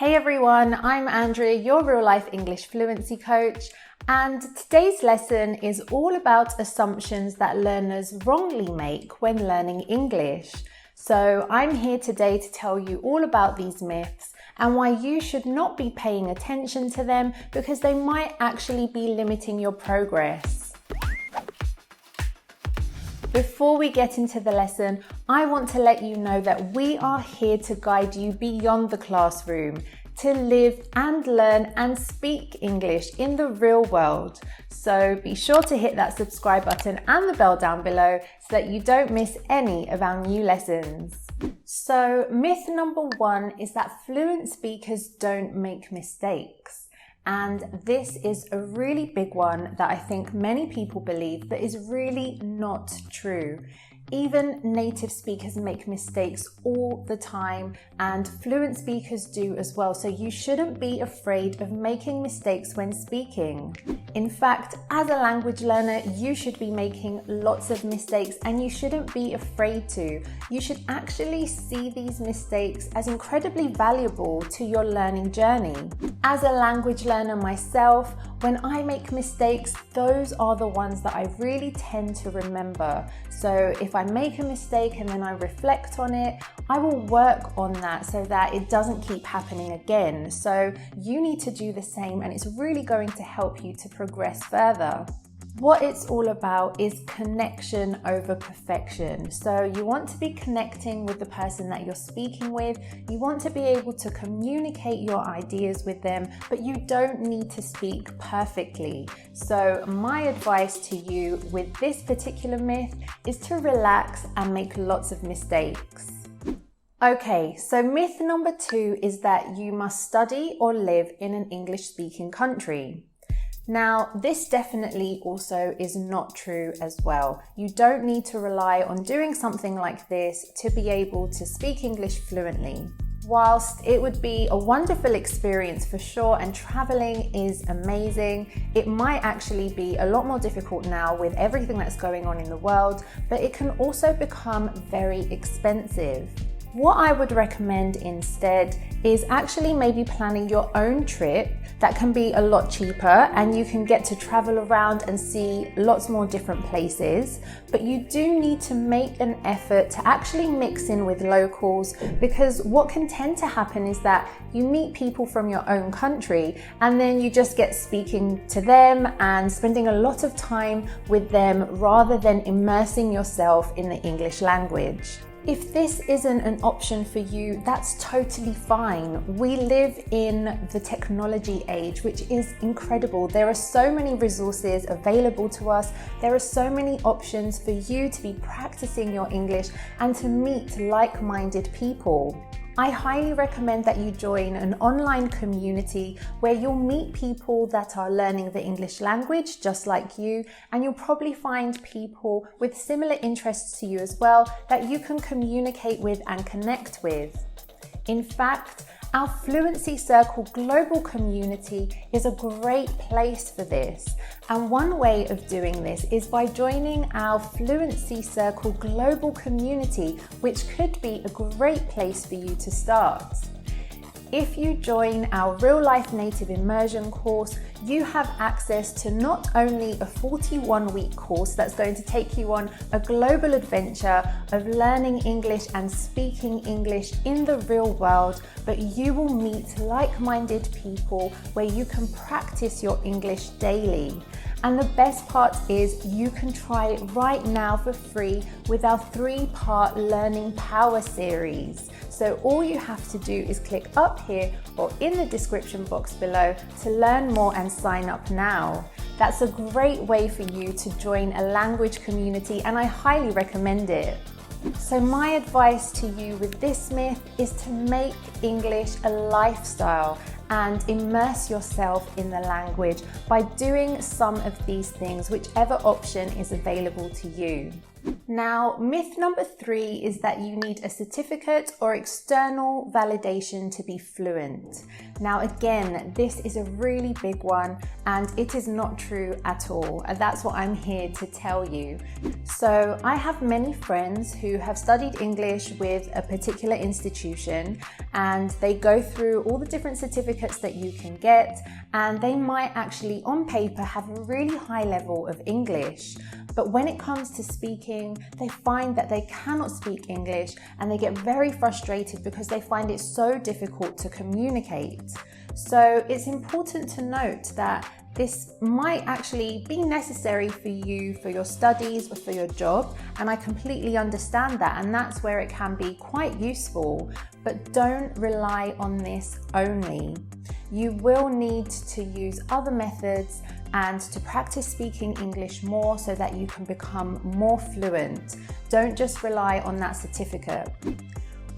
Hey everyone, I'm Andrea, your real life English fluency coach, and today's lesson is all about assumptions that learners wrongly make when learning English. So I'm here today to tell you all about these myths and why you should not be paying attention to them because they might actually be limiting your progress. Before we get into the lesson, I want to let you know that we are here to guide you beyond the classroom, to live and learn and speak English in the real world. So be sure to hit that subscribe button and the bell down below so that you don't miss any of our new lessons. So myth number 1 is that fluent speakers don't make mistakes. And this is a really big one that I think many people believe, but is really not true. Even native speakers make mistakes all the time, and fluent speakers do as well. So you shouldn't be afraid of making mistakes when speaking. In fact, as a language learner, you should be making lots of mistakes and you shouldn't be afraid to. You should actually see these mistakes as incredibly valuable to your learning journey. As a language learner myself, when I make mistakes, those are the ones that I really tend to remember. So if I make a mistake and then I reflect on it, I will work on that so that it doesn't keep happening again. So you need to do the same, and it's really going to help you to progress further. What it's all about is connection over perfection. So you want to be connecting with the person that you're speaking with. You want to be able to communicate your ideas with them, but you don't need to speak perfectly. So my advice to you with this particular myth is to relax and make lots of mistakes. Okay, so myth number 2 is that you must study or live in an English-speaking country. Now, this definitely also is not true as well. You don't need to rely on doing something like this to be able to speak English fluently. Whilst it would be a wonderful experience for sure, and traveling is amazing, it might actually be a lot more difficult now with everything that's going on in the world, but it can also become very expensive. What I would recommend instead is actually maybe planning your own trip that can be a lot cheaper and you can get to travel around and see lots more different places. But you do need to make an effort to actually mix in with locals, because what can tend to happen is that you meet people from your own country and then you just get speaking to them and spending a lot of time with them rather than immersing yourself in the English language. If this isn't an option for you, that's totally fine. We live in the technology age, which is incredible. There are so many resources available to us. There are so many options for you to be practicing your English and to meet like-minded people. I highly recommend that you join an online community where you'll meet people that are learning the English language just like you, and you'll probably find people with similar interests to you as well that you can communicate with and connect with. In fact, our Fluency Circle global community is a great place for this. And one way of doing this is by joining our Fluency Circle global community, which could be a great place for you to start. If you join our Real Life Native Immersion course, you have access to not only a 41-week course that's going to take you on a global adventure of learning English and speaking English in the real world, but you will meet like-minded people where you can practice your English daily. And the best part is you can try it right now for free with our 3-part Learning Power series. So all you have to do is click up here or in the description box below to learn more and sign up now. That's a great way for you to join a language community, and I highly recommend it. So my advice to you with this myth is to make English a lifestyle and immerse yourself in the language by doing some of these things, whichever option is available to you. Now, myth number 3 is that you need a certificate or external validation to be fluent. Now, again, this is a really big one and it is not true at all. And that's what I'm here to tell you. So I have many friends who have studied English with a particular institution and they go through all the different certificates that you can get, and they might actually on paper have a really high level of English. But when it comes to speaking, they find that they cannot speak English and they get very frustrated because they find it so difficult to communicate. So it's important to note that this might actually be necessary for you for your studies or for your job, and I completely understand that, and that's where it can be quite useful. But don't rely on this only. You will need to use other methods and to practice speaking English more so that you can become more fluent. Don't just rely on that certificate.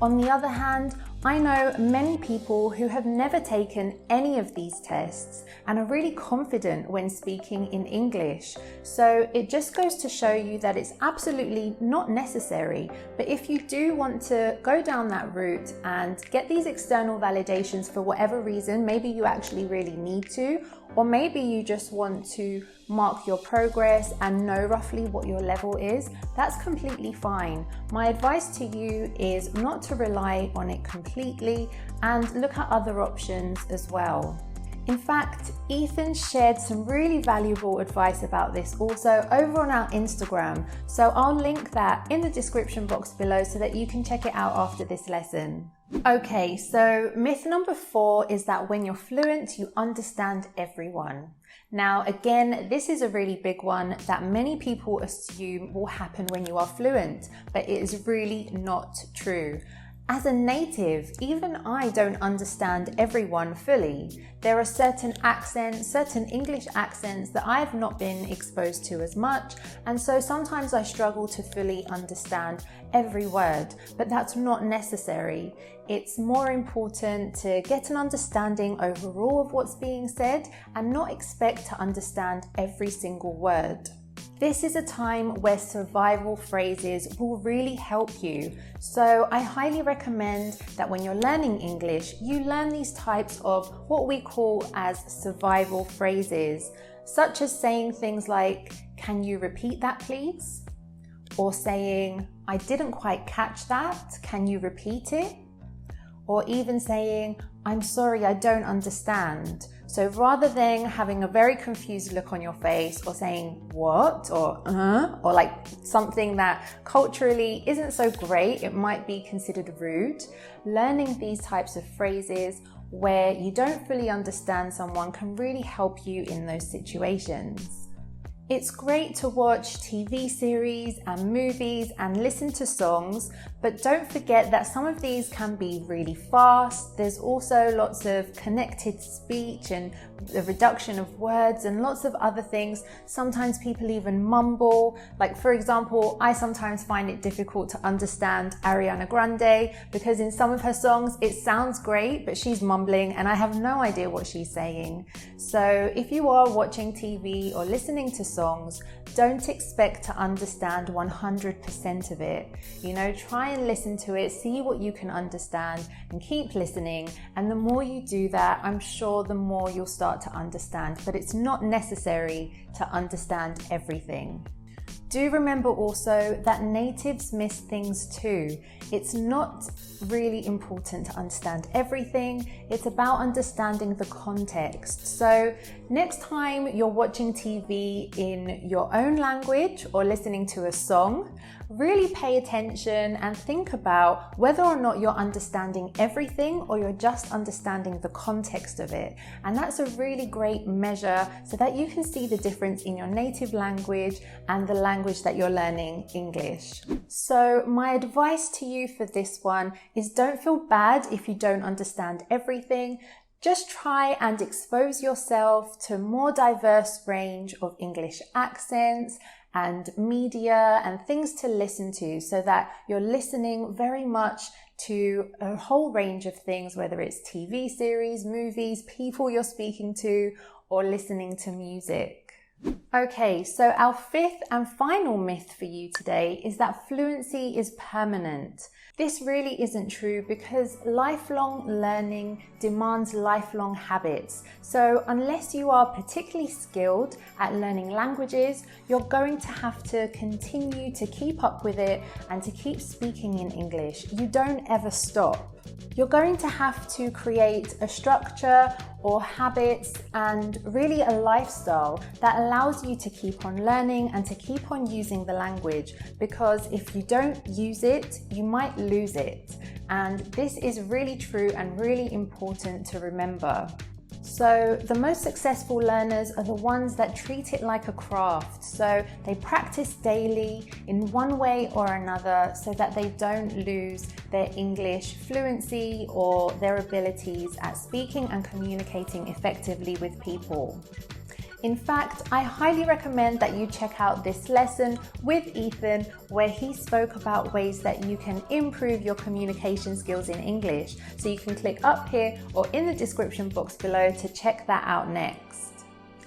On the other hand, I know many people who have never taken any of these tests and are really confident when speaking in English. So it just goes to show you that it's absolutely not necessary. But if you do want to go down that route and get these external validations for whatever reason, maybe you actually really need to, or maybe you just want to mark your progress and know roughly what your level is, that's completely fine. My advice to you is not to rely on it completely and look at other options as well. In fact, Ethan shared some really valuable advice about this also over on our Instagram, so I'll link that in the description box below so that you can check it out after this lesson. Okay, so myth number 4 is that when you're fluent, you understand everyone. Now, again, this is a really big one that many people assume will happen when you are fluent, but it is really not true. As a native, even I don't understand everyone fully. There are certain accents, certain English accents that I have not been exposed to as much, and so sometimes I struggle to fully understand every word, but that's not necessary. It's more important to get an understanding overall of what's being said and not expect to understand every single word. This is a time where survival phrases will really help you. So I highly recommend that when you're learning English, you learn these types of what we call as survival phrases, such as saying things like, "Can you repeat that please?" Or saying, "I didn't quite catch that, can you repeat it?" Or even saying, "I'm sorry, I don't understand." So rather than having a very confused look on your face or saying what or like something that culturally isn't so great, it might be considered rude, learning these types of phrases where you don't fully understand someone can really help you in those situations. It's great to watch TV series and movies and listen to songs, but don't forget that some of these can be really fast. There's also lots of connected speech and the reduction of words and lots of other things. Sometimes people even mumble. Like, for example, I sometimes find it difficult to understand Ariana Grande because in some of her songs it sounds great, but she's mumbling and I have no idea what she's saying. So if you are watching TV or listening to songs, don't expect to understand 100% of it. Try and listen to it, see what you can understand and keep listening. And the more you do that, I'm sure the more you'll start to understand, but it's not necessary to understand everything. Do remember also that natives miss things too. It's not really important to understand everything. It's about understanding the context. So next time you're watching TV in your own language or listening to a song, really pay attention and think about whether or not you're understanding everything or you're just understanding the context of it. And that's a really great measure so that you can see the difference in your native language and the language that you're learning, English. So my advice to you for this one is don't feel bad if you don't understand everything. Just try and expose yourself to a more diverse range of English accents and media and things to listen to so that you're listening very much to a whole range of things, whether it's TV series, movies, people you're speaking to, or listening to music. Okay, so our fifth and final myth for you today is that fluency is permanent. This really isn't true because lifelong learning demands lifelong habits. So unless you are particularly skilled at learning languages, you're going to have to continue to keep up with it and to keep speaking in English. You don't ever stop. You're going to have to create a structure or habits and really a lifestyle that allows you to keep on learning and to keep on using the language, because if you don't use it, you might lose it. And this is really true and really important to remember. So the most successful learners are the ones that treat it like a craft. So they practice daily in one way or another so that they don't lose their English fluency or their abilities at speaking and communicating effectively with people. In fact, I highly recommend that you check out this lesson with Ethan, where he spoke about ways that you can improve your communication skills in English. So you can click up here or in the description box below to check that out next.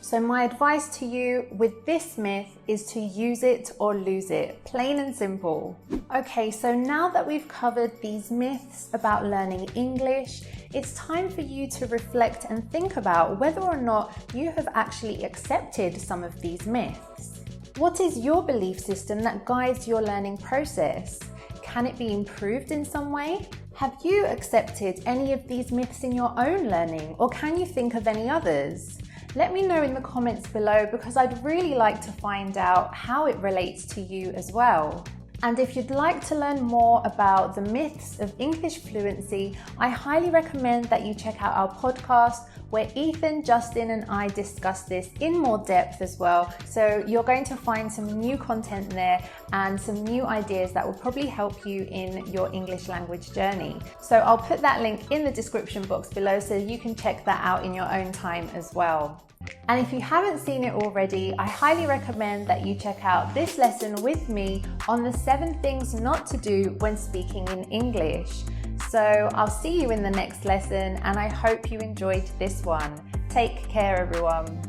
So my advice to you with this myth is to use it or lose it, plain and simple. Okay, so now that we've covered these myths about learning English, it's time for you to reflect and think about whether or not you have actually accepted some of these myths. What is your belief system that guides your learning process? Can it be improved in some way? Have you accepted any of these myths in your own learning, or can you think of any others? Let me know in the comments below, because I'd really like to find out how it relates to you as well. And if you'd like to learn more about the myths of English fluency, I highly recommend that you check out our podcast, where Ethan, Justin and I discuss this in more depth as well. So you're going to find some new content there and some new ideas that will probably help you in your English language journey. So I'll put that link in the description box below so you can check that out in your own time as well. And if you haven't seen it already, I highly recommend that you check out this lesson with me on the 7 things not to do when speaking in English. So I'll see you in the next lesson, and I hope you enjoyed this one. Take care, everyone.